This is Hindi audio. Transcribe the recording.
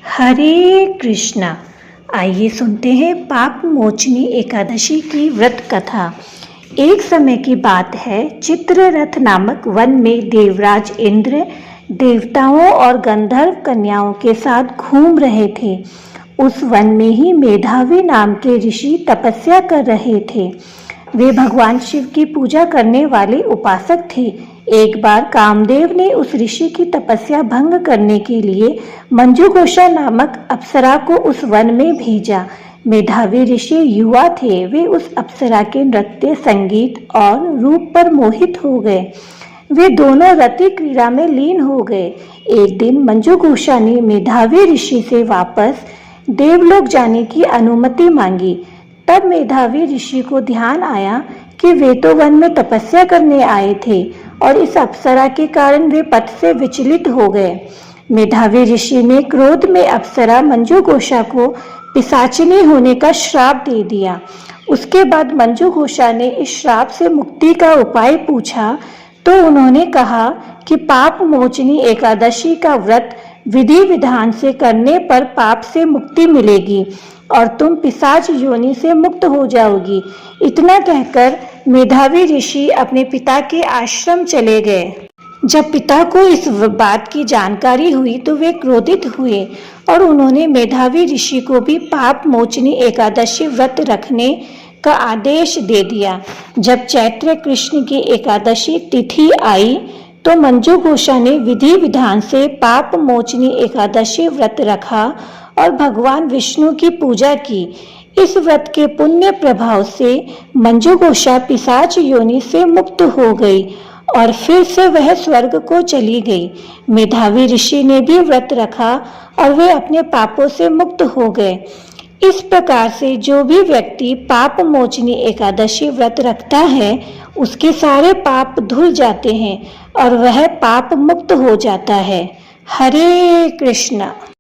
हरे कृष्णा। आइए सुनते हैं पाप मोचनी एकादशी की व्रत कथा। एक समय की बात है, चित्ररथ नामक वन में देवराज इंद्र देवताओं और गंधर्व कन्याओं के साथ घूम रहे थे। उस वन में ही मेधावी नाम के ऋषि तपस्या कर रहे थे। वे भगवान शिव की पूजा करने वाले उपासक थे। एक बार कामदेव ने उस ऋषि की तपस्या भंग करने के लिए मंजुघोषा नामक अप्सरा को उस वन में भेजा। मेधावी ऋषि युवा थे। वे उस अप्सरा के नृत्य, संगीत और रूप पर मोहित हो गए। वे दोनों रति क्रीड़ा में लीन हो गए। एक दिन मंजुघोषा ने मेधावी ऋषि से वापस देवलोक जाने की अनुमति मांगी। तब मेधावी ऋषि को ध्यान आया कि वे तो वन में तपस्या करने आए थे और इस अप्सरा के कारण वे पथ से विचलित हो गए। मेधावी ऋषि ने क्रोध में अप्सरा मंजुघोषा को पिशाचिनी होने का श्राप दे दिया। उसके बाद मंजुघोषा ने इस श्राप से मुक्ति का उपाय पूछा तो उन्होंने कहा कि पाप मोचनी एकादशी का व्रत विधि विधान से करने पर पाप से मुक्ति मिलेगी और तुम पिशाच योनि से मुक्त हो जाओगी। इतना कहकर मेधावी ऋषि अपने पिता के आश्रम चले गए। जब पिता को इस बात की जानकारी हुई तो वे क्रोधित हुए और उन्होंने मेधावी ऋषि को भी पाप मोचनी एकादशी व्रत रखने का आदेश दे दिया। जब चैत्र कृष्ण की एकादशी तिथि आई तो मंजुघोषा ने विधि विधान से पाप मोचनी एकादशी व्रत रखा और भगवान विष्णु की पूजा की। इस व्रत के पुण्य प्रभाव से मंजुघोषा पिशाच योनि से मुक्त हो गई और फिर से वह स्वर्ग को चली गई। मेधावी ऋषि ने भी व्रत रखा और वे अपने पापों से मुक्त हो गए। इस प्रकार से जो भी व्यक्ति पाप मोचनी एकादशी व्रत रखता है उसके सारे पाप धुल जाते हैं और वह पाप मुक्त हो जाता है। हरे कृष्णा।